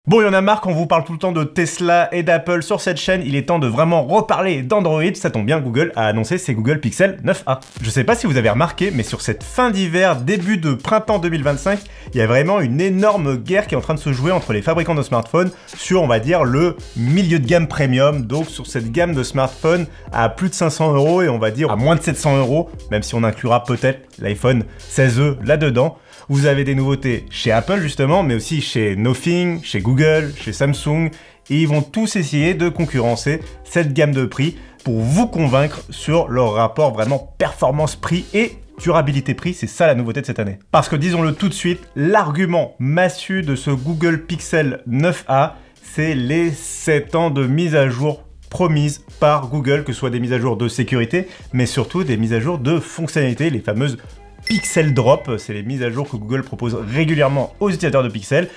Bon, il y en a marre qu'on vous parle tout le temps de Tesla et d'Apple sur cette chaîne, il est temps de vraiment reparler d'Android. Ça tombe bien, Google a annoncé ses Google Pixel 9a. Je sais pas si vous avez remarqué, mais sur cette fin d'hiver, début de printemps 2025, il y a vraiment une énorme guerre qui est en train de se jouer entre les fabricants de smartphones sur, on va dire, le milieu de gamme premium, donc sur cette gamme de smartphones à plus de 500 € et on va dire à moins de 700 €, même si on inclura peut-être l'iPhone 16e là-dedans. Vous avez des nouveautés chez Apple justement, mais aussi chez Nothing, chez Google, chez Samsung, et ils vont tous essayer de concurrencer cette gamme de prix pour vous convaincre sur leur rapport vraiment performance-prix et durabilité-prix, c'est ça la nouveauté de cette année. Parce que disons-le tout de suite, l'argument massu de ce Google Pixel 9a, c'est les 7 ans de mise à jour promises par Google, que ce soit des mises à jour de sécurité, mais surtout des mises à jour de fonctionnalités, les fameuses Pixel Drop, c'est les mises à jour que Google propose régulièrement aux utilisateurs de Pixel.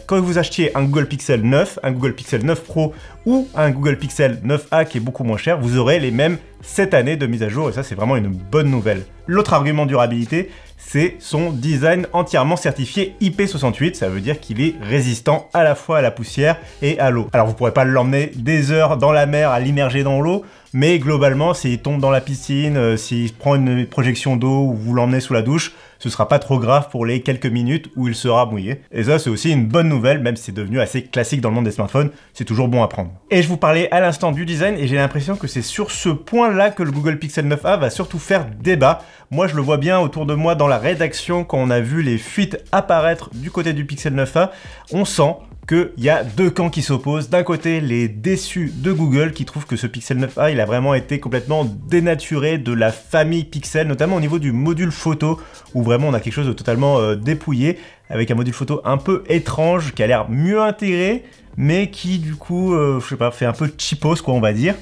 Quand vous achetiez un Google Pixel 9, un Google Pixel 9 Pro ou un Google Pixel 9a qui est beaucoup moins cher, vous aurez les mêmes 7 années de mise à jour et ça c'est vraiment une bonne nouvelle. L'autre argument de durabilité, c'est son design entièrement certifié IP68, ça veut dire qu'il est résistant à la fois à la poussière et à l'eau. Alors vous pourrez pas l'emmener des heures dans la mer à l'immerger dans l'eau, mais globalement s'il tombe dans la piscine, s'il prend une projection d'eau ou vous l'emmenez sous la douche, ce sera pas trop grave pour les quelques minutes où il sera mouillé. Et ça c'est aussi une bonne nouvelle, même si c'est devenu assez classique dans le monde des smartphones, c'est toujours bon à prendre. Et je vous parlais à l'instant du design et j'ai l'impression que c'est sur ce point-là que le Google Pixel 9a va surtout faire débat. Moi je le vois bien autour de moi dans la rédaction quand on a vu les fuites apparaître du côté du Pixel 9a, on sent qu'il y a deux camps qui s'opposent. D'un côté, les déçus de Google qui trouvent que ce Pixel 9a, il a vraiment été complètement dénaturé de la famille Pixel, notamment au niveau du module photo, où vraiment on a quelque chose de totalement dépouillé, avec un module photo un peu étrange, qui a l'air mieux intégré, mais qui du coup, je sais pas, fait un peu cheapos quoi on va dire.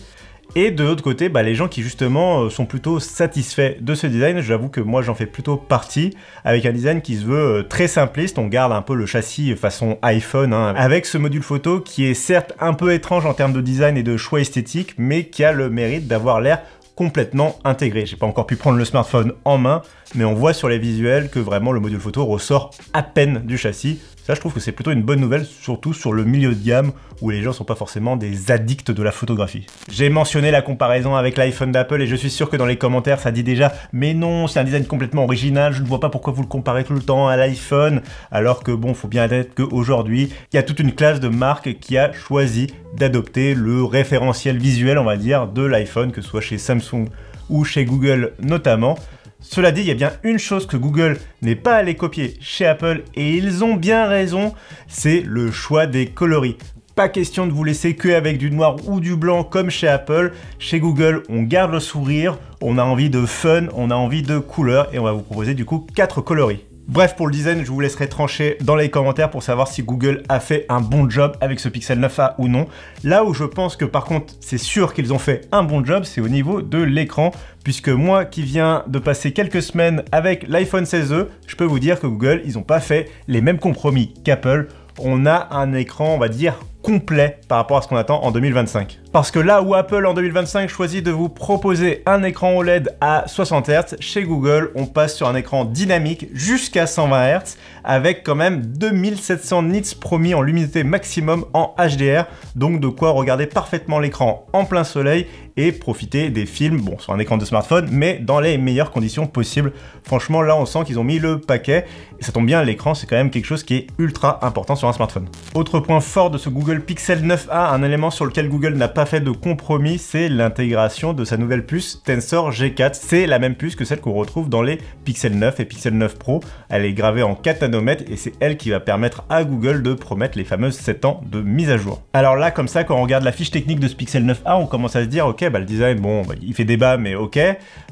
Et de l'autre côté, les gens qui justement sont plutôt satisfaits de ce design, j'avoue que moi j'en fais plutôt partie, avec un design qui se veut très simpliste, on garde un peu le châssis façon iPhone, avec ce module photo qui est certes un peu étrange en termes de design et de choix esthétique, mais qui a le mérite d'avoir l'air complètement intégré. J'ai pas encore pu prendre le smartphone en main, mais on voit sur les visuels que vraiment le module photo ressort à peine du châssis. Ça, je trouve que c'est plutôt une bonne nouvelle, surtout sur le milieu de gamme où les gens sont pas forcément des addicts de la photographie. J'ai mentionné la comparaison avec l'iPhone d'Apple et je suis sûr que dans les commentaires ça dit déjà « Mais non, c'est un design complètement original, je ne vois pas pourquoi vous le comparez tout le temps à l'iPhone » alors que bon, faut bien admettre qu'aujourd'hui, il y a toute une classe de marques qui a choisi d'adopter le référentiel visuel, on va dire, de l'iPhone, que ce soit chez Samsung ou chez Google notamment. Cela dit, il y a bien une chose que Google n'est pas allé copier chez Apple, et ils ont bien raison, c'est le choix des coloris. Pas question de vous laisser que avec du noir ou du blanc comme chez Apple. Chez Google, on garde le sourire, on a envie de fun, on a envie de couleur, et on va vous proposer du coup 4 coloris. Bref, pour le design, je vous laisserai trancher dans les commentaires pour savoir si Google a fait un bon job avec ce Pixel 9a ou non. Là où je pense que par contre, c'est sûr qu'ils ont fait un bon job, c'est au niveau de l'écran, puisque moi qui viens de passer quelques semaines avec l'iPhone 16e, je peux vous dire que Google, ils n'ont pas fait les mêmes compromis qu'Apple. On a un écran, on va dire, complet par rapport à ce qu'on attend en 2025. Parce que là où Apple en 2025 choisit de vous proposer un écran OLED à 60 Hz, chez Google, on passe sur un écran dynamique jusqu'à 120 Hz avec quand même 2700 nits promis en luminosité maximum en HDR, donc de quoi regarder parfaitement l'écran en plein soleil et profiter des films, bon, sur un écran de smartphone, mais dans les meilleures conditions possibles. Franchement, là, on sent qu'ils ont mis le paquet. Et ça tombe bien, l'écran, c'est quand même quelque chose qui est ultra important sur un smartphone. Autre point fort de ce Google Pixel 9a, un élément sur lequel Google n'a pas fait de compromis, c'est l'intégration de sa nouvelle puce Tensor G4. C'est la même puce que celle qu'on retrouve dans les Pixel 9 et Pixel 9 Pro. Elle est gravée en 4 nanomètres et c'est elle qui va permettre à Google de promettre les fameuses 7 ans de mise à jour. Alors là, comme ça, quand on regarde la fiche technique de ce Pixel 9a, on commence à se dire, ok, le design, bon, il fait débat, mais ok.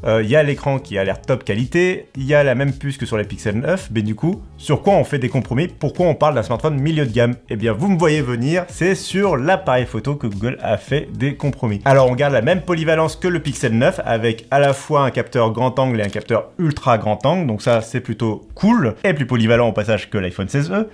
Il y a l'écran qui a l'air top qualité, il y a la même puce que sur les Pixel 9, mais du coup, sur quoi on fait des compromis? Pourquoi on parle d'un smartphone milieu de gamme? Eh bien, vous me voyez venir, c'est sur l'appareil photo que Google a fait des compromis. Alors, on garde la même polyvalence que le Pixel 9, avec à la fois un capteur grand angle et un capteur ultra grand angle, donc ça, c'est plutôt cool, et plus polyvalent au passage que l'iPhone 16e.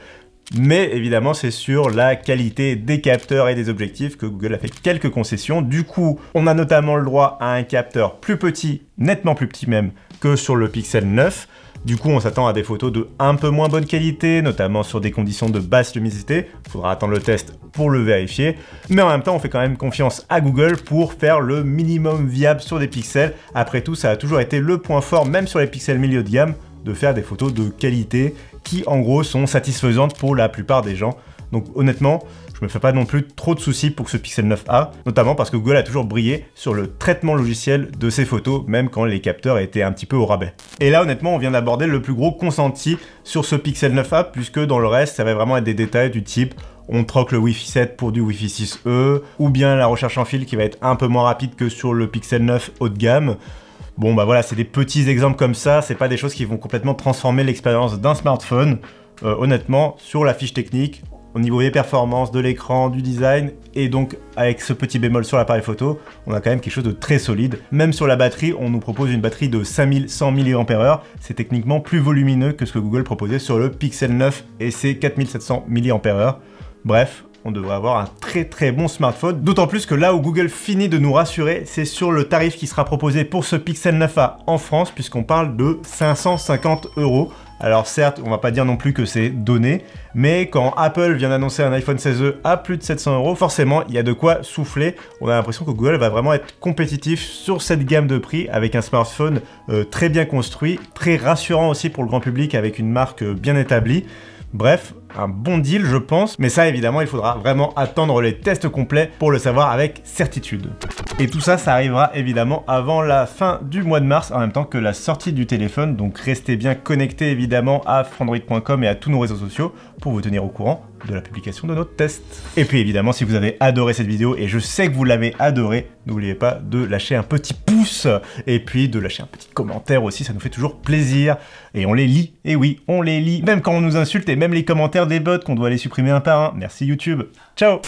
Mais évidemment, c'est sur la qualité des capteurs et des objectifs que Google a fait quelques concessions. Du coup, on a notamment le droit à un capteur plus petit, nettement plus petit même, que sur le Pixel 9. Du coup, on s'attend à des photos de un peu moins bonne qualité, notamment sur des conditions de basse luminosité. Il faudra attendre le test pour le vérifier. Mais en même temps, on fait quand même confiance à Google pour faire le minimum viable sur des pixels. Après tout, ça a toujours été le point fort, même sur les pixels milieu de gamme, de faire des photos de qualité qui, en gros, sont satisfaisantes pour la plupart des gens. Donc honnêtement, je me fais pas non plus trop de soucis pour ce Pixel 9a, notamment parce que Google a toujours brillé sur le traitement logiciel de ses photos, même quand les capteurs étaient un petit peu au rabais. Et là, honnêtement, on vient d'aborder le plus gros consenti sur ce Pixel 9a, puisque dans le reste, ça va vraiment être des détails du type on troque le Wi-Fi 7 pour du Wi-Fi 6E, ou bien la recherche en fil qui va être un peu moins rapide que sur le Pixel 9 haut de gamme. Bon bah voilà, c'est des petits exemples comme ça, c'est pas des choses qui vont complètement transformer l'expérience d'un smartphone. Honnêtement, sur la fiche technique, au niveau des performances, de l'écran, du design, et donc avec ce petit bémol sur l'appareil photo, on a quand même quelque chose de très solide. Même sur la batterie, on nous propose une batterie de 5100 mAh, c'est techniquement plus volumineux que ce que Google proposait sur le Pixel 9 et ses 4700 mAh. Bref, on devrait avoir un très bon smartphone, d'autant plus que là où Google finit de nous rassurer, c'est sur le tarif qui sera proposé pour ce Pixel 9a en France, puisqu'on parle de 550 €. Alors certes, on va pas dire non plus que c'est donné, mais quand Apple vient d'annoncer un iPhone 16e à plus de 700 €, forcément, il y a de quoi souffler. On a l'impression que Google va vraiment être compétitif sur cette gamme de prix avec un smartphone très bien construit, très rassurant aussi pour le grand public avec une marque bien établie. Bref, un bon deal je pense, mais ça évidemment il faudra vraiment attendre les tests complets pour le savoir avec certitude. Et tout ça, ça arrivera évidemment avant la fin du mois de mars, en même temps que la sortie du téléphone, donc restez bien connectés évidemment à frandroid.com et à tous nos réseaux sociaux pour vous tenir au courant de la publication de notre test. Et puis évidemment, si vous avez adoré cette vidéo, et je sais que vous l'avez adoré, n'oubliez pas de lâcher un petit pouce, et puis de lâcher un petit commentaire aussi, ça nous fait toujours plaisir, et on les lit, et oui, on les lit, même quand on nous insulte, et même les commentaires des bots qu'on doit les supprimer un par un. Merci YouTube, ciao.